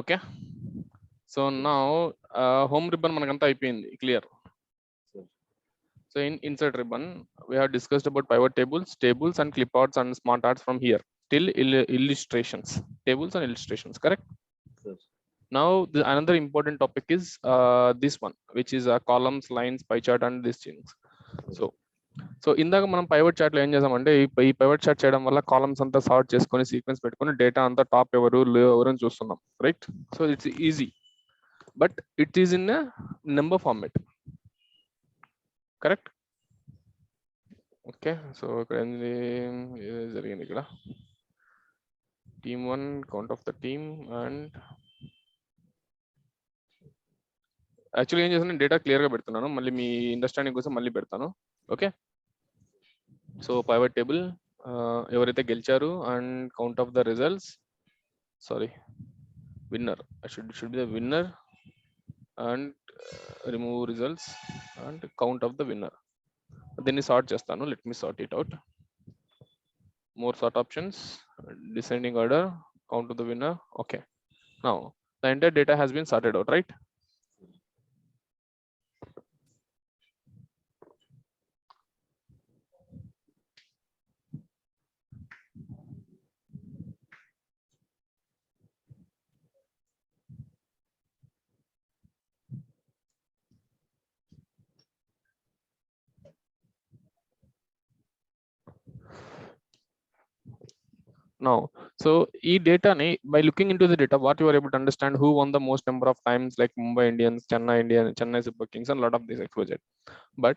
Okay, so now home ribbon manakanta ayipindi clear. So in insert ribbon we have discussed about pivot tables and cliparts and smart arts from here till illustrations, tables and illustrations, correct? Yes. Now another important topic is this one, which is columns, lines, pie chart and these things. So ఇందాక మనం pivot చార్ట్లో ఏం చేసామంటే ఈ pivot chart చేయడం వల్ల columns అంతా sort చేసుకొని సీక్వెన్స్ పెట్టుకొని డేటా అంతా టాప్ ఎవరని చూస్తున్నాం, right? So it's easy, but it is in number format, correct? Okay, so ఇక్కడ ఏంది జరిగింది, ఇక్కడ team1 count of the team and actually ఏం చేస్తాను, డేటా క్లియర్గా పెడుతున్నాను, మళ్ళీ మీ అండర్స్టాండింగ్ కోసం మళ్ళీ పెడతాను. ఓకే, సో పైవట్ టేబుల్ ఎవరైతే గెలిచారు and count of the results, sorry winner, should be the winner and remove results and count of the winner. దీన్ని సార్ట్ చేస్తాను, let me sort it out. More sort options, descending order, count to the winner. Okay, now the entire data has been sorted out, right? Now, so data by looking into the data, what you are able to understand, who won the most number of times, like Mumbai Indians, Chennai Super Kings, and a lot of these XYZ. But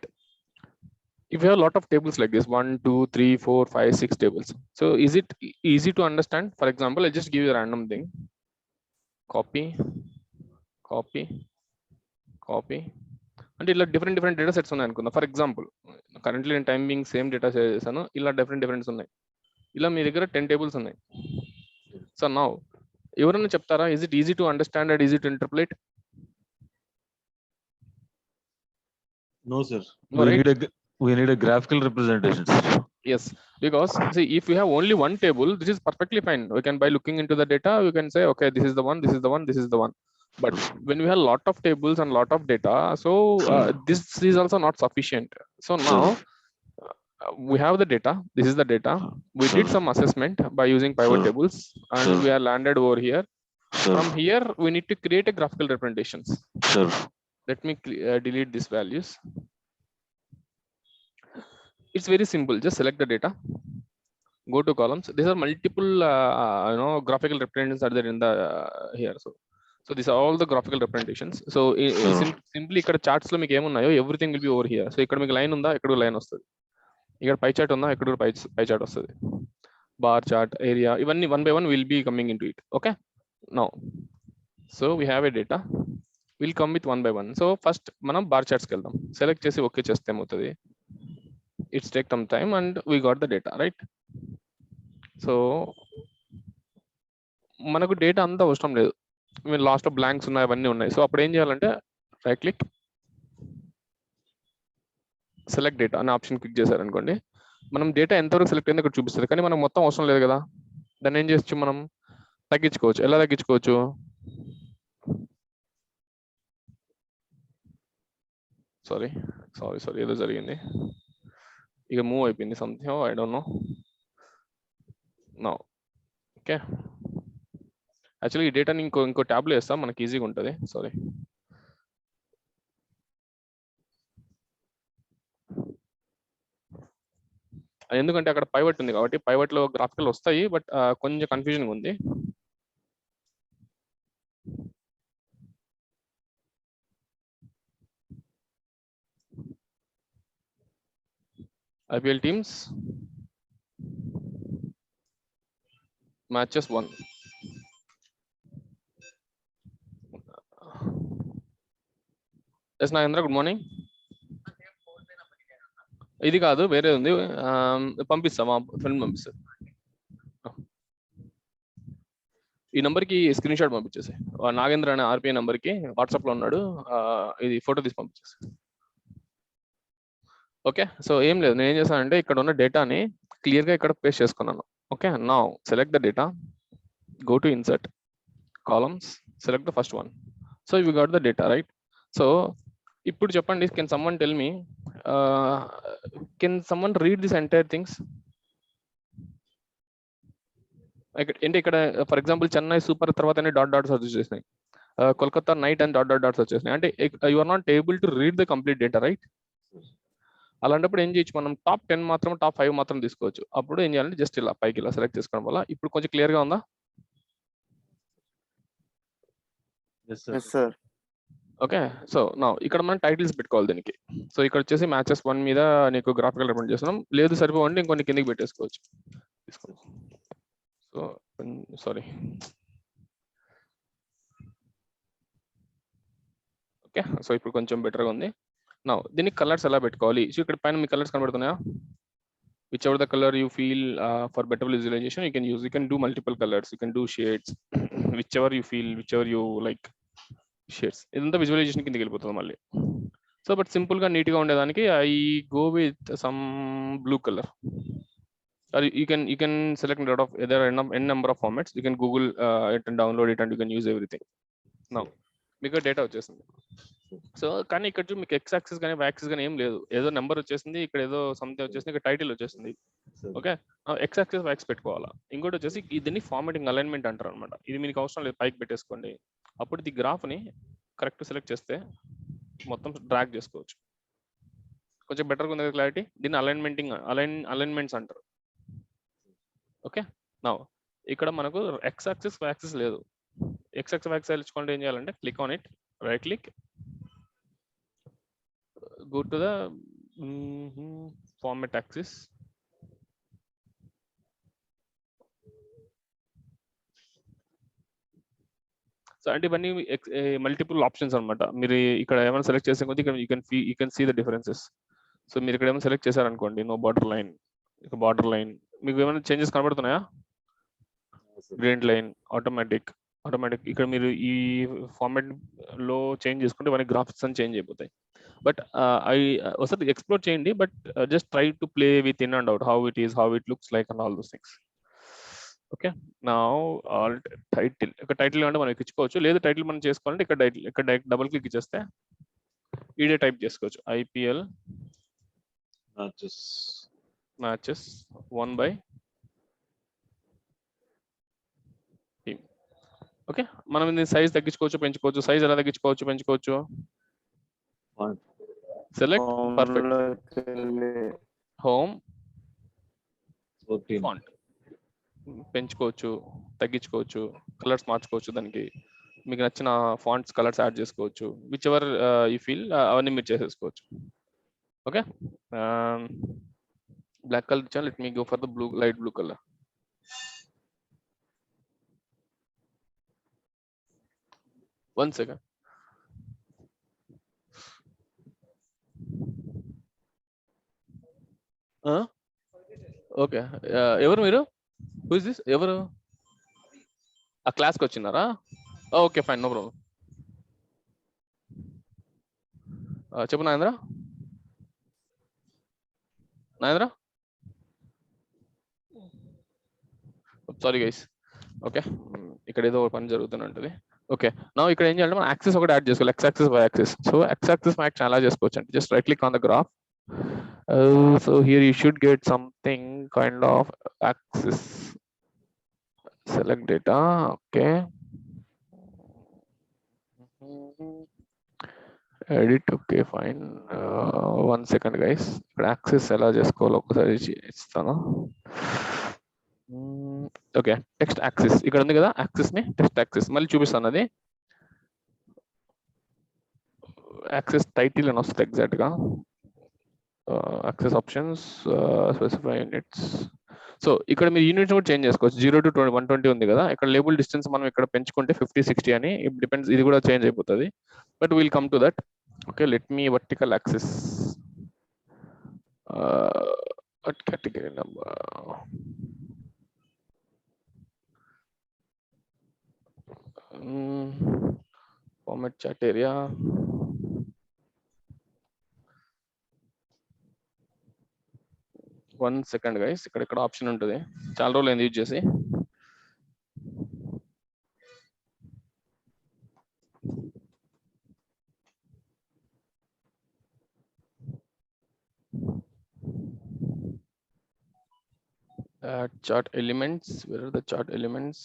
if you have a lot of tables like this, 1 2 3 4 5 6 tables, so is it easy to understand? For example, I just give you a random thing, copy అంటే ఇలా different data sets ఉన్నాయి అనుకుందాం. For example currently నేను time being same data share చేశాను, ఇలా differents ఉన్నాయి. ఇలా మీ దగ్గర 10 టేబుల్స్ ఉన్నాయి. సో నౌ ఎవరైనా చెప్తారా, is it easy to understand and easy to interpret? No sir, we need a graphical representation. Yes, because see, if you have only one table, this is perfectly fine. We can, by looking into the data, we can say okay, this is the one, this is the one, this is the one. But when we have a lot of tables and lot of data, so this is also not sufficient. So now we have the data, this is the data, we did some assessment by using pivot tables and we are landed over here. From here we need to create a graphical representations. Let me delete these values. It's very simple, just select the data, go to columns. These are multiple graphical representations are there in the here. So these are all the graphical representations. So simply ikkada charts lo meeku em unnayo, everything will be over here. So ikkada meeku line unda, ikkada line vastadi, ikkada pie chart unda, ikkada pie chart vastadi, bar chart, area, ivanni one by one will be coming into it. Okay, now so we have a data, will come with one by one. So first manam bar charts ki veldam, select chesi okay chesthe em avutadi. It's take some time and we got the data, right? So మనకు data అంతా అవసరం లేదు, last blanks ఉన్నాయి, అవన్నీ ఉన్నాయి. So అప్పుడు ఏం చేయాలంటే రైట్ క్లిక్, సెలెక్ట్ డేటా అనే ఆప్షన్ క్లిక్ చేశారనుకోండి, మనం డేటా ఎంతవరకు సెలెక్ట్ అయింది ఇక్కడ చూపిస్తుంది, కానీ మనకు మొత్తం అవసరం లేదు కదా. దాన్ని ఏం చేయొచ్చు, మనం తగ్గించుకోవచ్చు. ఎలా తగ్గించుకోవచ్చు, సారీ ఏదో జరిగింది, ఇక మూవ్ అయిపోయింది something, I don't know now. Okay, actually ఈ డేటాని ఇంకో ట్యాబ్లో వేస్తాం, మనకి ఈజీగా ఉంటుంది. సారీ, ఎందుకంటే అక్కడ పైవట్ ఉంది కాబట్టి పైవట్లో గ్రాఫికల్ వస్తాయి, బట్ కొంచెం కన్ఫ్యూజన్ ఉంది. IPL teams matches 1. S Nagendra, good morning. ఇది కాదు, వేరే ఉంది, పంపిస్తా, మా ఫ్రెండ్ పంపిస్తారు. ఈ నెంబర్కి స్క్రీన్ షాట్ పంపించేసి, నాగేంద్ర అనే RPI నెంబర్కి వాట్సాప్లో ఉన్నాడు, ఇది ఫోటో తీసి పంపించేసి. ఓకే, సో ఏం లేదు, నేను ఏం చేశానంటే ఇక్కడ ఉన్న డేటాని క్లియర్గా ఇక్కడ పేస్ట్ చేసుకున్నాను. Okay, now select the data, go to insert, columns, select the first one. So we got the data, right? So ఇప్పుడు చెప్పండి, can someone tell me, can someone read this entire things? ఏంటి ఇక్కడ for example Chennai super తర్వాత dot dots వచ్చేసినాయి, Kolkata knight and dot dot dots వచ్చేసినాయి. అంటే you are not able to read the complete data, right? అలాంటప్పుడు ఏం చేయొచ్చు, మనం టాప్ 10 మాత్రం, టాప్ 5 మాత్రం తీసుకోవచ్చు. అప్పుడు ఏం చేయాలంటే జస్ట్ ఇలా పైకి ఇలా సెలెక్ట్ చేసుకోవడం వల్ల ఇప్పుడు కొంచెం క్లియర్ గా ఉందా? Yes, sir. Yes, sir. Okay. So నా ఇక్కడ మనం టైటిల్స్ పెట్టుకోవాలి దీనికి. సో ఇక్కడ వచ్చేసి మ్యాచెస్ 1 మీద నీకు గ్రాఫికల్ రిప్రజెంట్ చేస్తున్నాం. లేదు సరిపోవండి ఇంకొన్ని కిందకి పెట్టేసుకోవచ్చు. So sorry. ఓకే. సో ఇప్పుడు కొంచెం బెటర్గా ఉంది. నా దీనికి కలర్స్ ఎలా పెట్టుకోవాలి? సో ఇక్కడ పైన మీ కలర్స్ కనబడుతున్నాయా? Whichever the colour you feel for better visualisation you can use. You can do multiple colours, you can do shades, whichever you feel, whichever you like shades. ఇదంతా visualisation కిందకి వెళ్ళిపోతుంది మళ్ళీ. So but simple గా neat గా ఉండేదానికి I go with some blue colour. You can select out of either n number of formats. You can Google it and download it and you can use everything. Now మీకు data వచ్చేసింది. So కానీ ఇక్కడ మీకు X axis కానీ why axis కానీ ఏం లేదు. ఏదో నెంబర్ వచ్చేసింది, ఇక్కడ ఏదో సంథింగ్ వచ్చేసింది, ఇక్కడ టైటిల్ వచ్చేసింది. Okay. X axis Y axis పెట్టుకోవాలా. ఇంకోటి వచ్చేసి దీన్ని ఫార్మాటింగ్ అలైన్మెంట్ అంటారు అనమాట. ఇది మీకు అవసరం లేదు, పైకి పెట్టేసుకోండి. అప్పుడు ఈ గ్రాఫ్ని కరెక్ట్ సెలెక్ట్ చేస్తే మొత్తం డ్రాగ్ చేసుకోవచ్చు. కొంచెం బెటర్గా ఉంది కదా క్లారిటీ. దీన్ని అలైన్మెంట్స్ అంటారు. ఓకే. నా ఇక్కడ మనకు ఎక్స్ యాక్సిస్ వై యాక్సిస్ లేదు. ఎక్స్ యాక్సిస్ వై యాక్సిస్ తెలుసుకోండి. ఏం చేయాలంటే click on it, right click, go to the format axis. So అంటే ఇవన్నీ మల్టిపుల్ ఆప్షన్స్ అనమాట. మీరు ఇక్కడ ఏమైనా సెలెక్ట్ చేసే కొద్ది you can see the differences. So మీరు ఇక్కడ ఏమైనా సెలెక్ట్ చేశారనుకోండి, నో బార్డర్ లైన్, ఇక బార్డర్ లైన్, మీకు ఏమైనా చేంజెస్ కనబడుతున్నాయా? Grid line, automatic. ఇక్కడ మీరు ఈ ఫార్మాట్ లో చేంజ్ చేసుకుంటే మనకి గ్రాఫిక్స్ అని చేంజ్ అయిపోతాయి. బట్ ఒకసారి ఎక్స్ప్లోర్ చేయండి. But just try to play with in and out, how it is, how it looks like and all those things. Okay. నా టైటిల్, ఇక్కడ టైటిల్ అంటే మనం ఎక్కించుకోవచ్చు. లేదు టైటిల్ మనం చేసుకోవాలంటే ఇక్కడ డబుల్ క్లిక్ ఇచ్చేస్తే ఈడే టైప్ చేసుకోవచ్చు. IPL matches 1/team. ఓకే. మనం దీని సైజ్ తగ్గించుకోవచ్చు, పెంచుకోవచ్చు. సైజ్ ఎలా తగ్గించుకోవచ్చు, పెంచుకోవచ్చు? Select perfect home font. పెంచుకోవచ్చు, తగ్గించుకోవచ్చు, కలర్స్ మార్చుకోవచ్చు. దానికి మీకు నచ్చిన ఫాంట్స్ కలర్స్ యాడ్ చేసుకోవచ్చు. విచ్ ఎవర్ యూ ఫీల్ అవన్నీ మీరు చేసేసుకోవచ్చు. ఓకే. బ్లాక్ కలర్ ఇచ్చాను. Let me go for the blue, light blue colour. One second. Okay. ఎవరు మీరు? Who is this? ఎవరు? ఆ క్లాస్కి వచ్చినారా? Okay fine, no problem. చెప్పు నాగేంద్ర. Sorry guys. ఓకే. ఇక్కడ ఏదో పని జరుగుతున్నది. ఓకే. నా ఇక్కడ ఏం చేయాలంటే మనం యాక్సిస్ ఒకటి యాడ్ చేసుకోవాలి, X axis Y axis. So X axis Y axis ఎలా చేసుకోవచ్చు అంటే just right click on the graph. So here you should get something kind of axis. Select data. Okay. Edit. Okay fine. 1 second guys. ఇక్కడ axis ఎలా చేసుకోవాలో ఒకసారి ఇస్తాను. Okay. Text axis ఇక్కడ ఉంది కదా, యాక్సిస్ ని టెక్స్ట్ యాక్సిస్ మళ్ళీ చూపిస్తాను. అది యాక్సిస్ టైటిల్ అని వస్తుంది ఎగ్జాక్ట్ గా. Axis options, specify units. So ఇక్కడ మీరు యూనిట్స్ కూడా చేంజ్ చేసుకోవచ్చు. 0 to 120 ఉంది కదా, ఇక్కడ లేబుల్ డిస్టెన్స్ మనం ఇక్కడ పెంచుకుంటే 50, 60 అని డిపెండ్స్. ఇది కూడా చేంజ్ అయిపోతుంది. But will come to that. Okay. Let me vertical axis, category number. Format chat area. One second guys. ఇక్కడ ఆప్షన్ ఉంటుంది. చాలా రోజులు యూజ్ చేసి. chart elements. Where are the chart elements?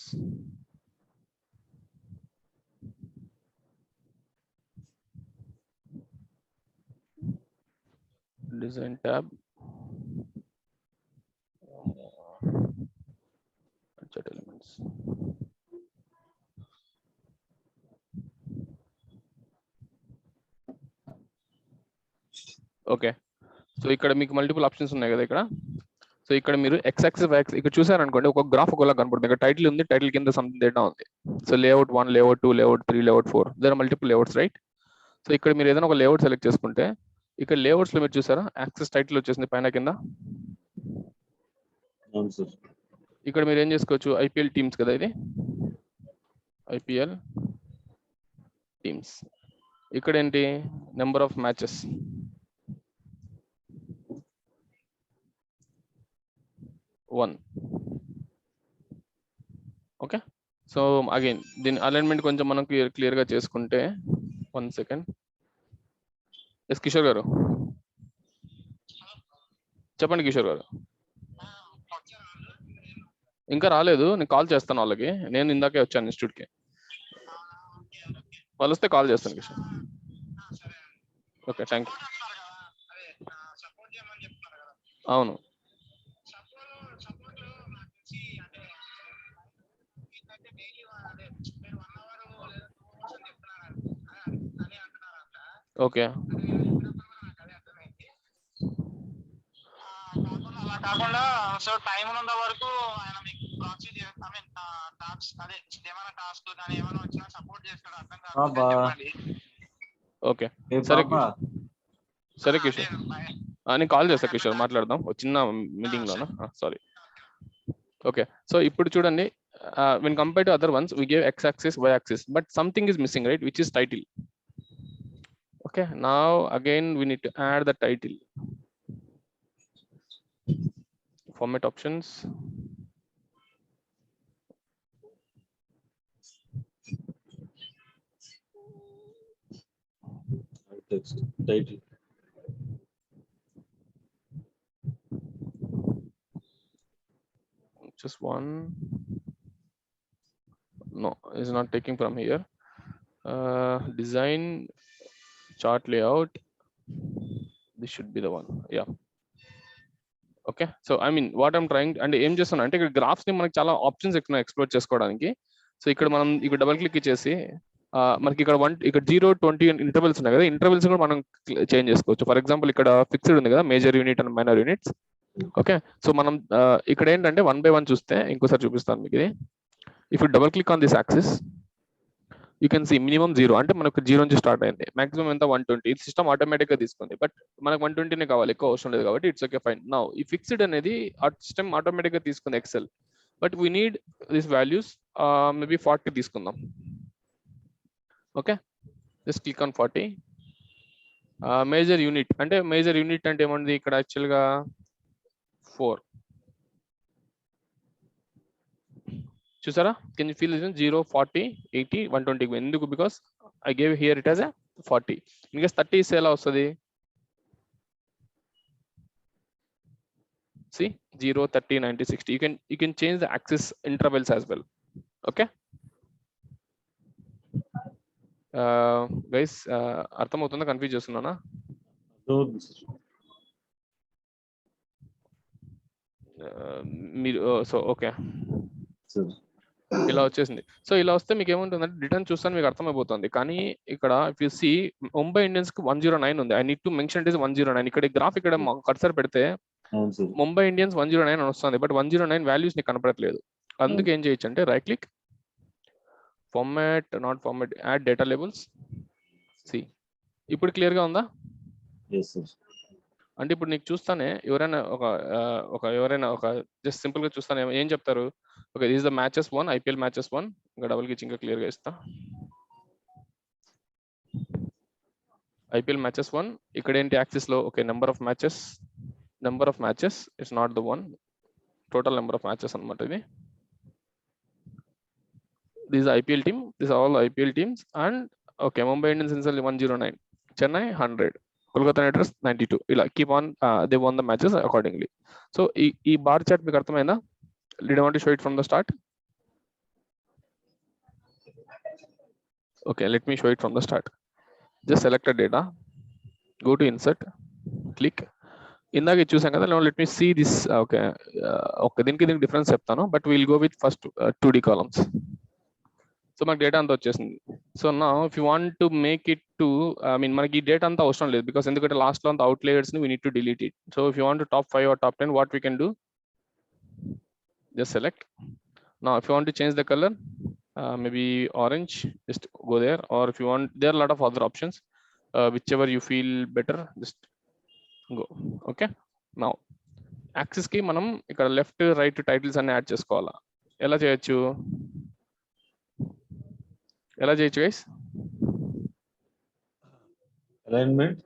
Design tab. Chart elements. Okay, so ఇక్కడ మీకు multiple options ఉన్నాయి కదా ఇక్కడ. సో ఇక్కడ మీరు ఎక్స్ యాక్సిస్ వై యాక్సిస్ ఇక్కడ చూసారనుకోండి, ఒక గ్రాఫ్ ఒకలా కనపడుతుంది. ఇక్కడ టైటిల్ ఉంది, టైటిల్ కింద సంథింగ్ డేటా ఉంది. So layout 1, layout 2, layout 3, layout 4, there are multiple layouts, right? So ఇక్కడ మీరు ఏదైనా ఒక లేఅవుట్ సెలెక్ట్ చేసుకుంటే ఇక్కడ లేఅవుట్స్ లో మీరు చూసారా యాక్సిస్ టైటిల్ వచ్చేసింది పైన కింద. ఇక్కడ మీరు ఏం చేసుకోవచ్చు, ఐపీఎల్ టీమ్స్ కదా ఇది, ఐపీఎల్ టీమ్స్. ఇక్కడ ఏంటి, number of matches, one. Okay, so again దీని అలైన్మెంట్ కొంచెం మనం క్లియర్ గా చేసుకుంటే, 1 సెకండ్. ఎస్ కిషోర్ గారు చెప్పండి. కిషోర్ గారు ఇంకా రాలేదు, నేను కాల్ చేస్తాను వాళ్ళకి. నేను ఇందాకే వచ్చాను ఇన్స్టిట్యూట్కి, వాళ్ళు వస్తే కాల్ చేస్తాను కిషోర్. Okay, thank you. అవును, ఓకే. అలా కాకుండా సో టైం ఉన్నంత వరకు ఆయన మీకు ప్రాక్సీ అదే ఏమైనా టాస్క్ కానీ ఏమైనా వచ్చినా సపోర్ట్ చేస్తాడు. అర్థం కాదు. ఓకే, సరే సరే కిషోర్, నేను కాల్ చేస్తా కిషోర్, మాట్లాడదాం చిన్న మీటింగ్ లోనా. సారీ. ఓకే, సో ఇప్పుడు చూడండి, when compared to other ones we gave x axis, y axis, but something is missing, right, which is title. Okay, now again we need to add the title. Format options, text title. just one. No, it's not taking from here. Design chart layout, this should be the one. Yeah. Okay, so I mean what I'm trying అంటే ఏం చేస్తున్నా అంటే, ఇక్కడ graphs ని మనకి చాలా options ఎక్కువ explore చేసుకోవడానికి. సో ఇక్కడ మనం ఇక్కడ డబుల్ క్లిక్ చేసి మనకి ఇక్కడ 1, ఇక్కడ 0, 20 ఇంటర్వెల్స్ ఉన్నాయి కదా, ఇంటర్వెల్స్ కూడా మనం చేంజ్ చేసుకోవచ్చు. ఫర్ ఎగ్జాంపుల్ ఇక్కడ ఫిక్స్డ్ ఉంది కదా, major unit and minor units. Okay, so మనం ఇక్కడ ఏంటంటే 1 by 1 చూస్తే, ఇంకోసారి చూపిస్తాను మీకు ఇది. If you double click on this axis, you can see minimum 0, అంటే మనకు 0 నుంచి స్టార్ట్ అయింది. మాక్సిమం ఎంత 120. ఇది సిస్టమ్ ఆటోమేటిక్ గా తీసుకుంది, బట్ మనకు 120నే కావాలి, ఎక్కువ అవసరం లేదు కాబట్టి ఇట్స్ ఓకే, ఫైన్. నౌ ఈ ఫిక్స్డ్ అనేది సిస్టమ్ ఆటోమేటిక్ గా తీసుకుంది Excel, but we need this values. Maybe 40 తీసుకుందాం. Okay, just click on 40. Major unit అంటే, మేజర్ యూనిట్ అంటే ఏమంది ఇక్కడ యాక్చువల్గా 4. చూసారా, కెన్ యూ ఫీల్ 0, 40, 80, 120. ఎందుకు? Because I gave here it as 40. ఇంకా 30 ఇస్తే ఎలా వస్తుంది? See 0, 30, 90, 60. You can change the axis intervals as well. Okay, guys, అర్థమవుతుందా? కన్ఫ్యూజ్ చేస్తున్నానా? మీరు సో ఓకే, ఇలా వచ్చేసింది. సో ఇలా వస్తే మీకు ఏముంటుందంటే, రిటర్న్ చూస్తాను మీకు అర్థమైపోతుంది. కానీ ఇక్కడ if you see Mumbai Indians కి 109 ఉంది. I need to mention it is 109. ఇక్కడ గ్రాఫ్ ఇక్కడ కర్సర్ పెడితే ముంబై ఇండియన్స్ 109 అని వస్తుంది, బట్ 109 వాల్యూస్ నీకు కనపడట్లేదు. అందుకు ఏం చేయొచ్చు అంటే, right click, format, not format, add data labels. See ఇప్పుడు క్లియర్ గా ఉందా? అంటే ఇప్పుడు నీకు చూస్తానే ఎవరైనా ఒక జస్ట్ సింపుల్ గా చూస్తానే ఏం చెప్తారు? Okay, this is the matches 1, IPL matches 1. ఇంకా డబుల్ కి ఇంకా క్లియర్ గా ఇస్తా. IPL matches 1. ఇక్కడ ఏంటి యాక్సిస్ లో? Okay, number of matches it's not the 1, total number of matches అన్నమాట ఇది. This IPL team, this all IPL teams. And okay, Mumbai Indians 109, Chennai 100. Kolkata Knight Riders 92. ఇలా keep on they won the matches accordingly. So ఈ bar chart మీకు అర్థమైందా? Did you want to show it from the start? Okay, let me show it from the start. Just select a data, go to insert, click. ఇందాక చూసాం కదా, now let me see this. Okay, దీనికి difference చెప్తాను, but we'll go with first 2D columns. So మనకి data అంతా వచ్చేసింది. So నా if you want to make it to మనకి ఈ డేటా అంతా అవసరం లేదు, బికాస్ ఎందుకంటే లాస్ట్ లో అంతా అవుట్ లేయర్స్ ని we need to delete it. So if you want to top 5 or top 10, what we can do, just select. నా if you want to change the colour, maybe orange, just go there. Or if you want, there are a lot of other options, whichever you feel better, just go. Okay, now axis ki manam ikkada left right titles anni add chesukovala. Ela cheyochu guys? Alignment.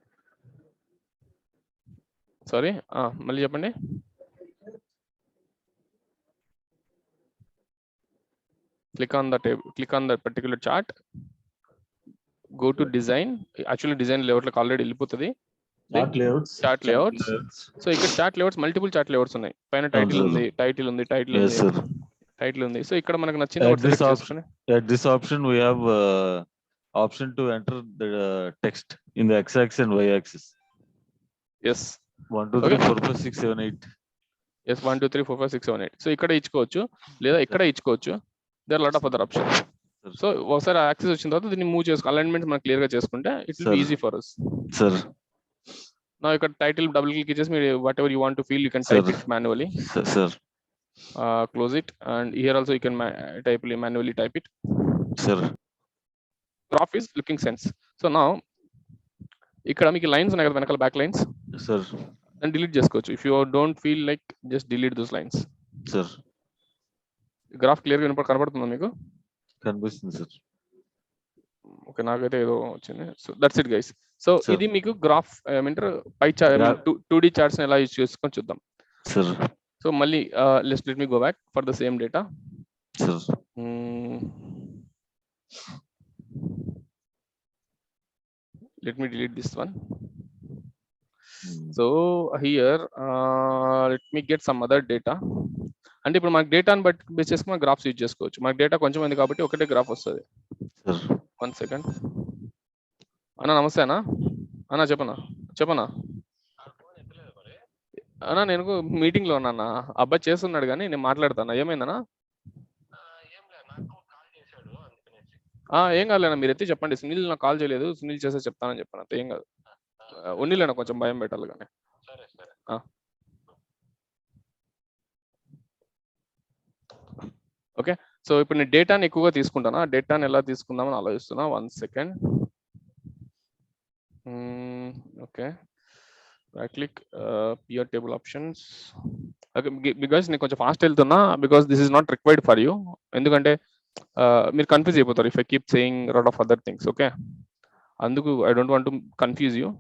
Sorry, malli cheppandi. Click on the table, click on that particular chart, go to design. Actually design layout like already వెళ్ళిపోతది. Chart layouts. So ఇక్కడ chart layouts, multiple chart layouts ఉన్నాయి. పైన title ఉంది, title ఉంది. So ఇక్కడ మనకు నచ్చింది ఒకటి select చేసుకొని, At this option we have option to enter the text in the x-axis and y-axis. yes 1 2 3 4 5 6 7 8. yes 1 2 3 4 5 6 7 8. So ఇక్కడ ఇచ్చుకోవచ్చు లేదా ఇక్కడ ఇచ్చుకోవచ్చు. There lot of other options. So ఒకసారి యాక్సెస్ వచ్చిన తర్వాత దీన్ని మూవ్ చేసుకో, అలైన్మెంట్ మనం క్లియర్ గా చేసుకుంటే it will be easy for us. Sir. నా ఇక్కడ టైటిల్ డబుల్ క్లిక్ చేసి మీరు what ever you want to feel you can type it manually. Sir. Close it, and here also you can manually type it. Sir. Graph is looking sense. So now ఇక్కడ మీకు lines ఉన్నాయి కదా వెనకాల, back lines. Sir. and delete చేసుకోవచ్చు. if you don't feel like, just delete those lines. Sir. Graph clear గా కనపడుతుందా మీకు? కనిపిస్తుంది సార్. ఓకే, నాకైతే ఏదో వచ్చింది. So that's it guys. So ఇది మీకు గ్రాఫ్ ఏమంటారు పై చార్ట్ 2D చార్ట్స్ ఎలా యూజ్ చేసుకొని చూద్దాం. సార్. సో మళ్ళీ let me go back for the same data. Sir. Let me delete this one. So here let me get some other data. అంటే ఇప్పుడు మనకి డేటాని బట్టి బేస్ చేసుకుని మనం గ్రాఫ్స్ యూజ్ చేసుకోవచ్చు. మనకి డేటా కొంచెం ఉంది కాబట్టి ఒకటే గ్రాఫ్ వస్తుంది. 1 సెకండ్ అన్నా. నమస్తే అన్నా. అన్నా చెప్పనా అన్నా, నేను మీటింగ్ లో ఉన్నా. అబ్బాయి చేస్తున్నాడు కానీ నేను మాట్లాడతాను. ఏమైందన్నా? ఏం కాలేనా, మీరు ఎత్తి చెప్పండి. సునీల్ నాకు కాల్ చేయలేదు, సునీల్ చేస్తే చెప్తానని చెప్పాను. అంతే, ఏం కాదు. ఉన్నీలేనా కొంచెం భయం పెట్టాలి కానీ. ఓకే, సో ఇప్పుడు నేను డేటాని ఎక్కువగా తీసుకుంటాను. డేటాని ఎలా తీసుకుందామని ఆలోచిస్తున్నా. 1 సెకండ్. ఓకే, రైట్ క్లిక్, పియర్ టేబుల్ ఆప్షన్స్. ఓకే, బికాస్ నేను కొంచెం ఫాస్ట్ వెళ్తున్నా, because this is not required for you. ఎందుకంటే మీరు కన్ఫ్యూజ్ అయిపోతారు if I keep saying lot of other things. Okay, అందుకు I don't want to confuse you.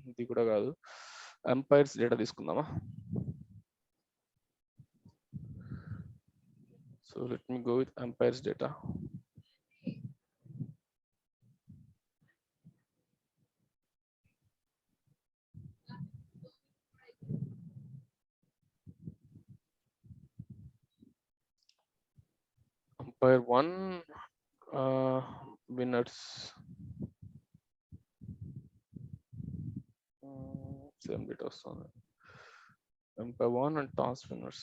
ఇది కూడా కాదు, ఎంపైర్స్ డేటా తీసుకుందామా. So let me go with umpires data. Empire 1 winners. Same data on Empire 1 and toss winners.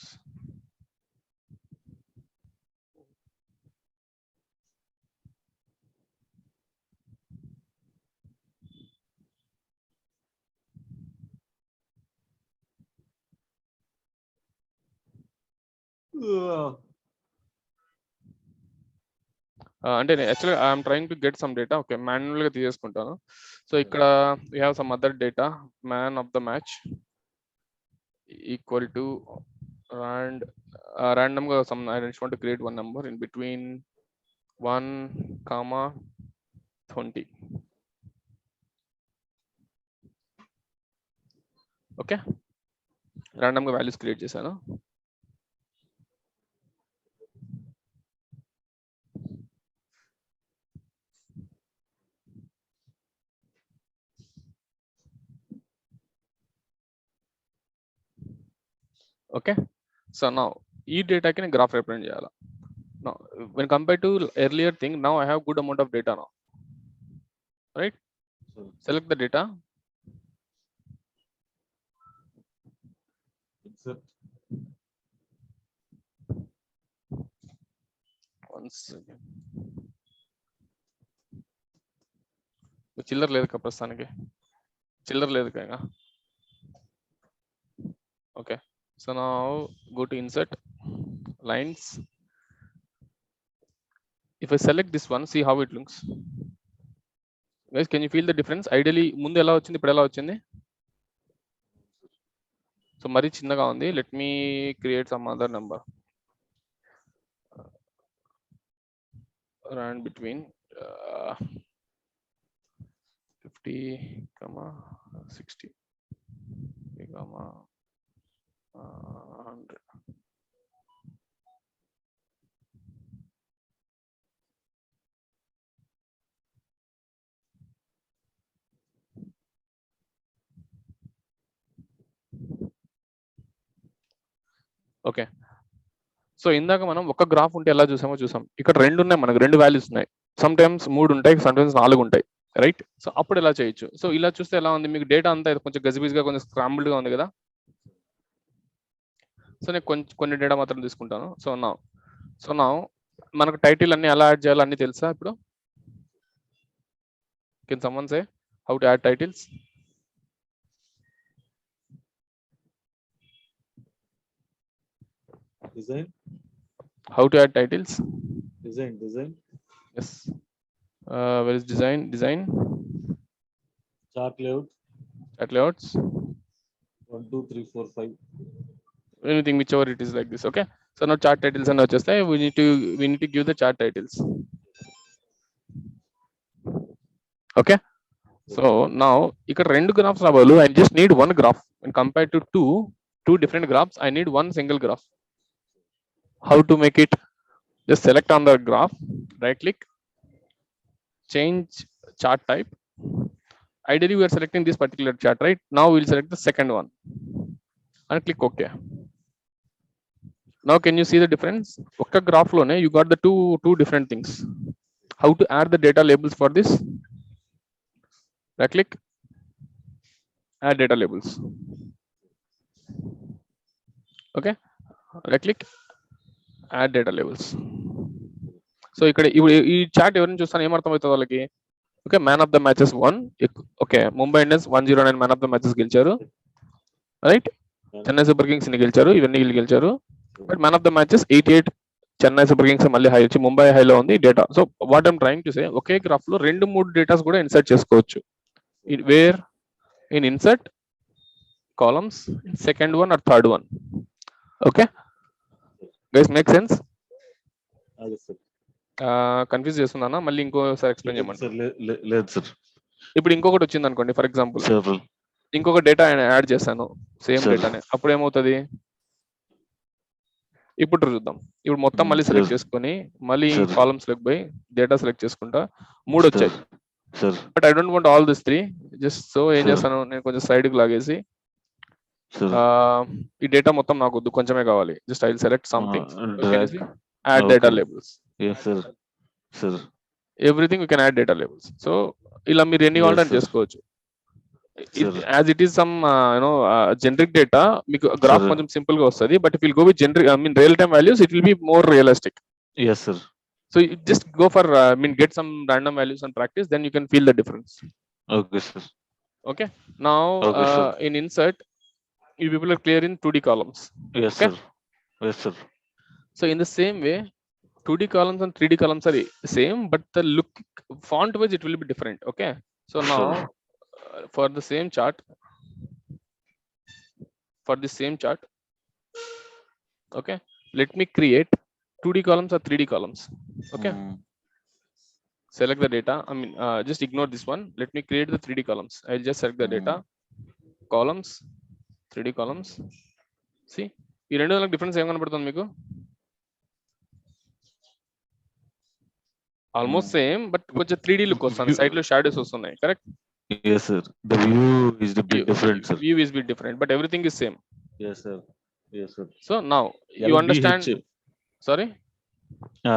అంటే యాక్చువల్గా I'm trying to get some data. Okay, మాన్యువల్గా తీసేసుకుంటాను. So ఇక్కడ we have some other data. Man of the match equal to ర్యాండమ్గా some I just want to create one number in between 1, 20. Okay, random గా values create చేశాను. Okay, so now ఈ డేటాకి నేను graph represent చేయాలి. Now when compared to earlier thing, now I have good amount of data now, right? Select the data, Insert. one second. చిల్లర లేదు కదా ప్రస్తుతానికి, చిల్లర లేదు కదా. Okay, so now go to insert lines. If I select this one, see how it looks. Guys, can you feel the difference? Ideally ముందు ఎలా వచ్చింది, ఇప్పుడు ఎలా వచ్చింది? సో మరీ చిన్నగా ఉంది. Let me create some other number. Run between 50, 60, 100. Okay, so ఇందాక మనం ఒక గ్రాఫ్ ఉంటే ఎలా చూసామో చూసాం. ఇక్కడ రెండు ఉన్నాయి, మనకు రెండు వాల్యూస్ ఉన్నాయి. సమ్ టైమ్స్ 3 ఉంటాయి, సమ్ టైమ్స్ 4 ఉంటాయి, రైట్? సో అప్పుడు ఎలా చేయొచ్చు? సో ఇలా చూస్తే ఎలా ఉంది, మీకు డేటా అంతా కొంచెం గజిబిజిగా, కొంచెం స్క్రాంబుల్డ్ గా ఉంది కదా. సో నేను కొన్ని డేటా మాత్రం తీసుకుంటాను. సో నా మనకు టైటిల్ అన్ని ఎలా యాడ్ చేయాలో అన్ని తెలుసా ఇప్పుడు? Can someone say how to add titles? Design. How to add titles? Design. Yes. Where is design? Chart layout. Chart layouts. 1, 2, 3, 4, 5. Anything whichever it is like this. Okay. So now chart titles and వచ్చేస్తాయి. We need to give the chart titles. Okay. So now ఇక్కడ రెండు graphs రావాలి. I just need one graph. When compared to two different graphs, I need one single graph. How to make it? Just select on the graph, right click, change chart type. Ideally we are selecting this particular chart, right? Now we'll select the second one and click OK. Now can you see the difference? Okka graph lone you got the two different things. How to add the data labels for this? Right click, add data labels. Okay, right click, add data labels. So ఇక్కడ ఈ chart ఎవరిని చూస్తాను ఏమర్థమవుతుంది వాళ్ళకి? Okay, man of the matches 1. Okay, Mumbai Indians 109 man of the matches గెలిచారు, right? Chennai super kings ని గెలిచారు, ఇవన్నీ వీళ్ళు గెలిచారు. But man of the matches 88 Chennai super kings మళ్ళీ హై వచ్చి ముంబై హైలో ఉంది data. So what I'm trying to say, ఒకే గ్రాఫ్ లో 2-3 డేటాస్ కూడా ఇన్సర్ట్ చేసుకోవచ్చు. Where in insert columns, second one or third one. Okay guys, make sense? Confuse చేస్తున్నానా? మళ్ళీ ఇంకోసారి ఎక్స్ప్లెయిన్ చేయమంటారు? లేదు సార్. ఇప్పుడు ఇంకొకటి వచ్చింది అనుకోండి, ఫర్ ఎగ్జాంపుల్ ఇంకొక డేటా యాడ్ చేశాను, సేమ్ డేటానే. అప్పుడు ఏమవుతుంది? ఇప్పుడు చూద్దాం. ఇప్పుడు మొత్తం మళ్ళీ సెలెక్ట్ చేసుకొని మళ్ళీ కాలమ్స్ లోకి పోయి డేటా సెలెక్ట్ చేసుకుంటా, 3 వచ్చాయి. But I don't want all this 3. Just so ఏం చేస్తాను, నేను కొంచెం సైడ్ కి లాగేసి ఈ డేటా మొత్తం నాకు వద్దు, కొంచెమే కావాలి. Just I will select something, add data labels. Yes sir. Everything we can add data labels. So ఇలా మీరు ఎన్ని కావాలంటే చేసుకోవచ్చు. As it is some generic data, మీకు గ్రాఫ్ కొంచెం సింపుల్ గా వస్తుంది. But if you go with generic, I mean real time values, it will be more realistic. Yes sir. So you just go for get some random values and practice, then you can feel the difference. Okay sir. Okay, now in insert, you people are clear in 2D columns. Yes okay? sir. Yes sir. So in the same way, 2D columns and 3D columns are same, but the look font wise it will be different. Okay, so now for the same chart, okay, let me create 2D columns or 3D columns. Okay, select the data. I mean just ignore this one. Let me create the 3D columns. I'll just select the data, columns, 3D columns. See, ఈ రెండు దానికి difference ఏం కనబడుతుంది మీకు? Almost same, but కొంచెం 3D look వస్తుంది, side లో shadows వస్తున్నాయి. Correct? Yes, sir. The view is a bit different, sir. View is bit different, but everything is same. Yes, sir. Yes, sir. So now you understand. Sorry?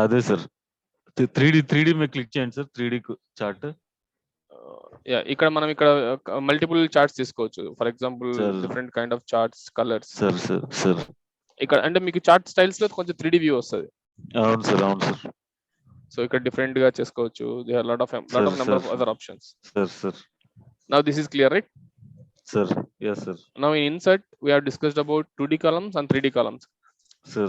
అదే sir 3D మీద click చేయండి sir. 3D chart. ఇక్కడ మనం ఇక్కడ multiple charts తీసుకోవచ్చు. For example different kind of charts, colours. Sir ఇక్కడ అంటే మీకు చార్ట్ స్టైల్స్ లో కొంచెం 3D వ్యూ వస్తుంది. అవును సార్. సో ఇక్కడ డిఫరెంట్ గా చేసుకోవచ్చు. There are lot of number of other options. Sir. Now this is clear, right? Sir. Yes, sir. Now in insert we have discussed about 2D columns and 3D columns. Sir.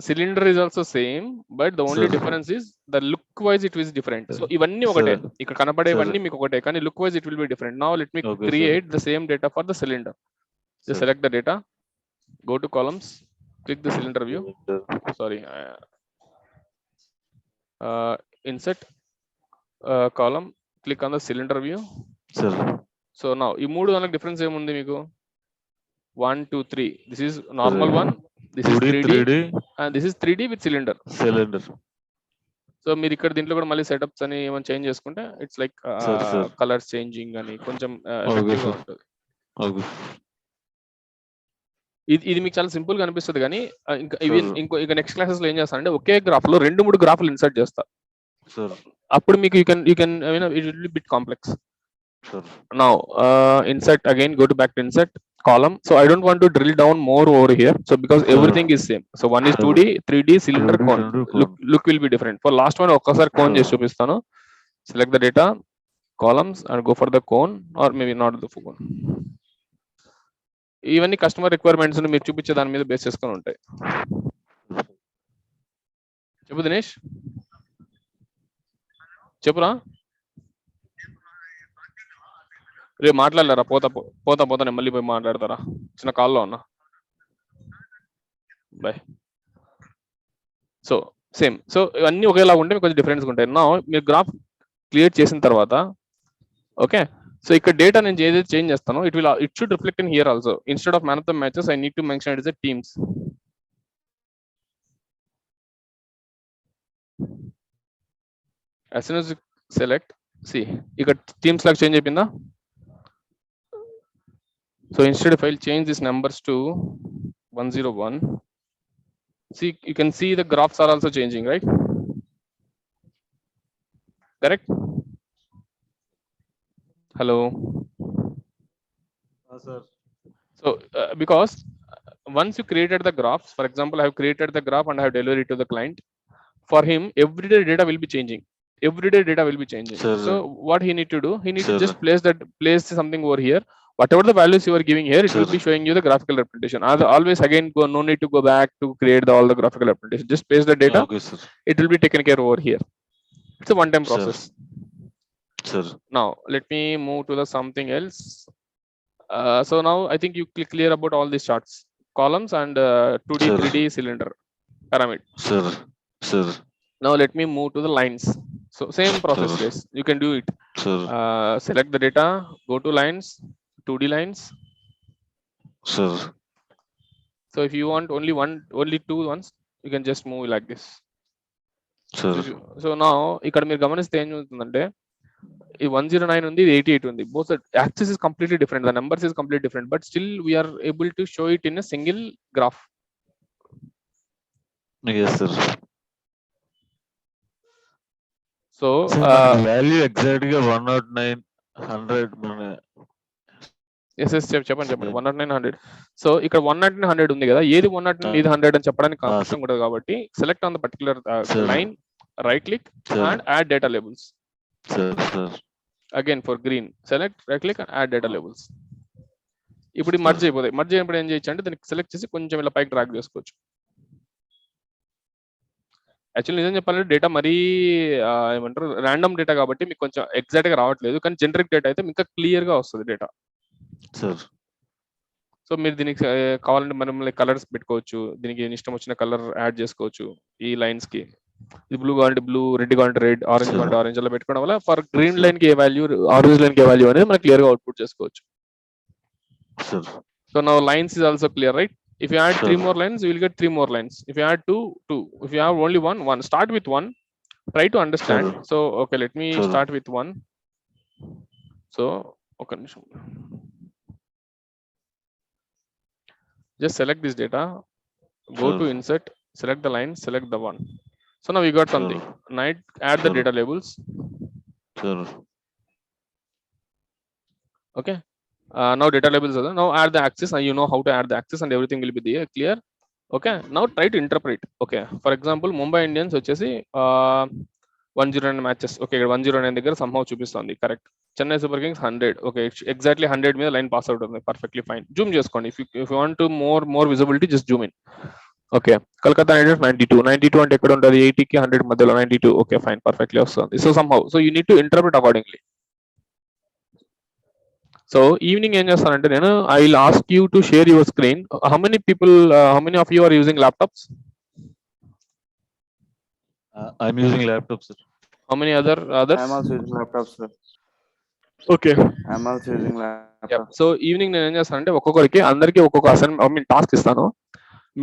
Cylinder is also same, but the only difference is the look wise it is different. So ఇవన్నీ ఒకటే, ఇక్కడ కనబడేవన్నీ మీకు ఒకటే, కానీ look wise it will be different. Now let me create the same data for the cylinder. Just select the data, go to columns, click the cylinder view. Sorry, insert column, click on the cylinder view. Sir. So now ఈ మూడు దానికి difference ఏముంది మీకు? 1 2 3. This is normal one, this is 3D and this is 3D with cylinder. So మీరు ఇక్కడ దీంట్లో కూడా మళ్ళీ సెటప్స్ అని ఏమైనా చేంజ్ చేసుకుంటే ఇట్స్ లైక్ కలర్స్ చేంజింగ్ అని కొంచెం ఎఫెక్టివ్ గా ఉంటుంది. ఇది మీకు చాలా సింపుల్ గా అనిపిస్తుంది, కానీ ఇంకా నెక్స్ట్ క్లాసెస్ లో ఏం చేస్తానంటే ఒకే గ్రాఫ్ లో 2-3 గ్రాఫ్లు ఇన్సర్ట్ చేస్తా. అప్పుడు మీకు you can I mean it will be bit complex. Now insert again, go to back to insert column. So I don't want to drill down more over here, so because everything is same. So one is 2D, 3D, cylinder, cone. Look will be different. For last one ఒక్కసారి cone చేసి చూపిస్తాను. Select the data, columns and go for the cone, or maybe not the cone. ఇవన్నీ customer requirements మీరు చూపించే దాని మీద base చేసుకొని ఉంటాయి. చెప్పు దినేష్, చెప్పురా. రేపు మాట్లాడలేరా? పోతా నేను మళ్ళీ పోయి మాట్లాడతారా? చిన్న కాల్లో ఉన్నా. బాయ్. So same. సో ఇవన్నీ ఒకేలా ఉంటే మీకు కొంచెం డిఫరెన్స్ ఉంటాయి. నా మీరు గ్రాఫ్ క్రియేట్ చేసిన తర్వాత ఓకే, సో ఇక్కడ డేటా నేను ఏదైతే చేంజ్ చేస్తానో it should reflect in here also. Instead of man of the matches I need to mention it is a teams. as soon as you select, see ఇక్కడ teams లాగా change అయిపోయిందా? So instead if I'll change these numbers to 101, see you can see the graphs are also changing, right? Correct? Hello. Sir. So because once you created the graphs, for example I have created the graph and I have delivered it to the client, for him everyday data will be changing. Sir. So what he need to do, he need to just place something over here. Whatever the values you are giving here, it will be showing you the graphical representation. Always again no need to go back to create all the graphical representation. Just paste the data. Okay, sir. It will be taken care over here. It's a one-time process. Sir. Now let me move to the something else. So now I think you clear about all these charts, columns and 2D, sir. 3D cylinder pyramid. Sir. Now let me move to the lines. So same process, yes, you can do it. Sir. Select the data, go to lines, 2D lines. Sir. So if you want only two ones, you can just move like this. Sir. So now ఇక్కడ మీరు గమనిస్తే ఏం జరుగుతుందంటే ఈ 109 ఉంది, ఇది 88 ఉంది. Both the axis is completely different, the numbers is completely different, but still we are able to show it in a single graph. Yes, sir. So value exactly 109 100 చెప్పండి 109 100. సో ఇక్కడ 109 100 ఉంది కదా, ఏది 109 ఇది 100 అని చెప్పడానికి కష్టం ఉండదు కాబట్టి select on the particular line, right click and add data labels. Again for green select, right click and add data labels. ఇప్పుడు మర్జ్ అయిపోతాయి. మర్జ్ అయినప్పుడు ఏం చేయొచ్చు అంటే దానికి సెలెక్ట్ చేసి కొంచెం ఇలా పైకి డ్రాగ్ చేసుకోవచ్చు. యాక్చువల్లీ నిజం చెప్పాలంటే డేటా మరీ ఏమంటారు ర్యాండమ్ డేటా కాబట్టి మీకు కొంచెం ఎగ్జాక్ట్ గా రావట్లేదు, కానీ జనరిక్ డేటా అయితే ఇంకా క్లియర్ గా వస్తుంది డేటా. సో మీరు దీనికి కావాలంటే మనం కలర్స్ పెట్టుకోవచ్చు, దీనికి ఇష్టం వచ్చిన కలర్ యాడ్ చేసుకోవచ్చు. ఈ లైన్స్ కి ఇది బ్లూ కావాలంటే బ్లూ, రెడ్ కావాలంటే రెడ్, ఆరెంజ్ కావాలంటే ఆరెంజ్ అలా పెట్టుకోవడం వల్ల ఫర్ గ్రీన్ లైన్ కి ఏ వాల్యూ, ఆరెంజ్ లైన్ కి ఏ వాల్యూ అనేది మనం క్లియర్ గా అవుట్పుట్ చేసుకోవచ్చు. So now lines is also clear, right? If you add Sure. 3 more lines, you will get 3 more lines. If you add 2, 2. If you have only one, start with 1. Try to understand. Sure. So okay, let me Sure. start with 1. So okay, just select this data, go to Sure. insert, select the line, select the 1. So now we got something. Sure. Add the Sure. data labels. Sure. Okay. Now data labels are there. Now add the axis, and you know how to add the axis, and everything will be there, clear. Okay. Now try to interpret. Okay. For example, Mumbai Indians వచ్చేసి 109 matches. Okay, 109 దగ్గర somehow చూపిస్తుంది, correct. Chennai Super Kings 100. Okay, it's exactly 100 మీద line pass out ఉంది, perfectly fine. Zoom చేసుకోండి. If you want to more visibility, just zoom in. Okay, Kolkata knight riders 92 అంటే ఎక్కడ ఉంటుంది, 80 కి 100 మధ్యలో 92. ఓకే ఫైన్, పర్ఫెక్ట్లీ వస్తుంది. So somehow, so you need to interpret accordingly. So evening ఏం చేస్తానంటే నేను I will ask you to share your screen. How many of you are using laptops? I'm using laptop, sir. How many others? I'm also using laptop, sir. Okay. I'm also using laptop. So evening నేను ఏం చేస్తానంటే ఒక్కొక్కరికి అందరికి ఒక్కొక్క assignment task ఇస్తాను.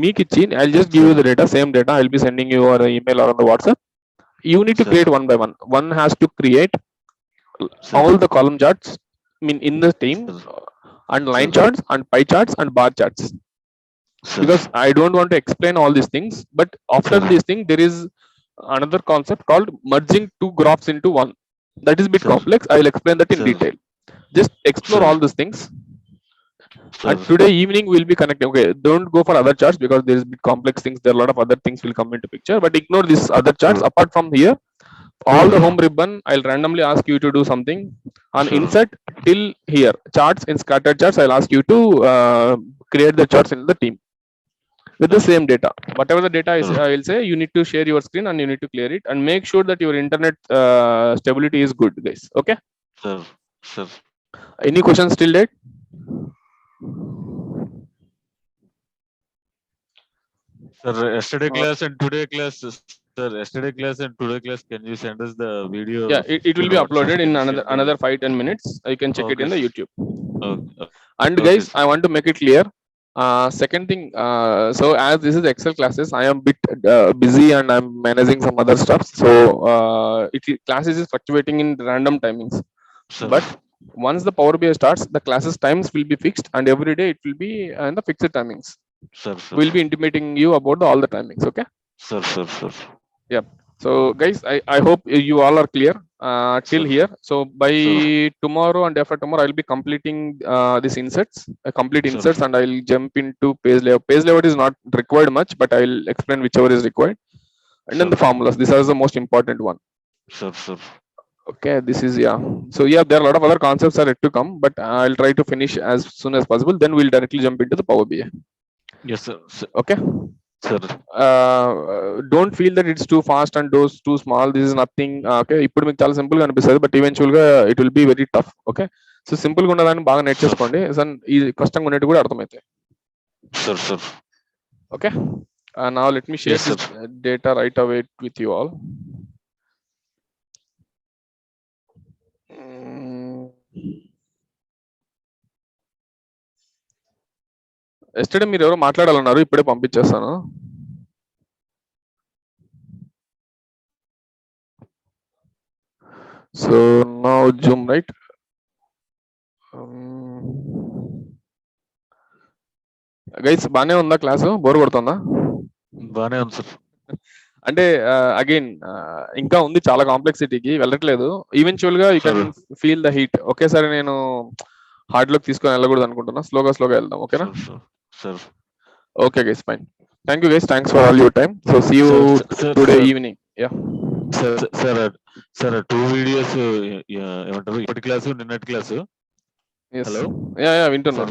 మీకు ఇచ్చి I just give you the data, same data I will be sending you are email are on the WhatsApp. You need to create one by one. One has to create all the column charts in the team, and line charts and pie charts and bar charts, because I don't want to explain all these things, but after this thing there is another concept called merging two graphs into one. That is a bit complex. I will explain that in detail. Just explore all these things. And today evening we'll be connecting. Okay, don't go for other charts because there is bit complex things. There are a lot of other things will come into picture, but ignore these other charts. Apart from here, all the home ribbon, I'll randomly ask you to do something on insert till here. Charts in scattered charts, I'll ask you to create the charts in the team with the same data. Whatever the data is, I will say you need to share your screen and you need to clear it, and make sure that your internet stability is good, guys. Okay. Sir. Any questions till date? Sir, yesterday class and today class. Sir, yesterday class and today class, can you send us the video? Yeah, it will be uploaded in another 5-10 minutes. You can check it in the YouTube. Okay. And guys, I want to make it clear. Second thing, so as this is Excel classes, I am bit busy and I'm managing some other stuff. So classes is fluctuating in random timings. Sir. But once the Power BI starts, the classes times will be fixed, and every day it will be in the fixed timings. Sir. We'll be intimating you about all the timings. Okay. Sir. Yeah. So guys, I hope you all are clear till here. So by tomorrow and after tomorrow, I'll be completing these inserts, complete inserts, and I'll jump into page layout. Page layout is not required much, but I'll explain whichever is required. And then the formulas. This is the most important one. Sir. Okay, this is, yeah. So yeah, there are a lot of other concepts are yet to come, but I'll try to finish as soon as possible. Then we'll directly jump into the Power BI. Yes, sir. Okay. Sir. Don't feel that it's too fast and too small. This is nothing. Okay, ఇప్పుడు మీకు చాలా simple గా అనిపిస్తుంది, but eventual గా it will be very tough. Okay, so simple గా ఉన్నదాన్ని బాగా నేర్చేసుకోండి, ఈ కష్టంగా ఉన్నట్టు కూడా అర్థమవుతాయి. Sir. Okay, now let me share this data right away with you all. Yesterday మీరు ఎవరో మాట్లాడాలన్నారు, ఇప్పుడే పంపించేస్తాను. So now Zoom right. Guys బానే ఉందా క్లాసు? బోర్ కొడుతుందా? బానే ఉంది సార్. అంటే అగైన్ ఇంకా ఉంది, చాలా కాంప్లెక్సిటీకి వెళ్ళట్లేదు. ఈవెన్చువల్ గా you can feel the heat. ఒకేసారి నేను హార్డ్ లోకి తీసుకొని వెళ్ళకూడదు అనుకుంటున్నా, స్లోగా వెళ్దాం. ఓకేనా? Okay guys, fine. Thank you guys, thanks for all your time. So see you today evening. Yeah sir 2 videos ఏమంటారు, ఇప్పటి క్లాసు నిన్నటి క్లాసు. హలో, యా వింటున్నా.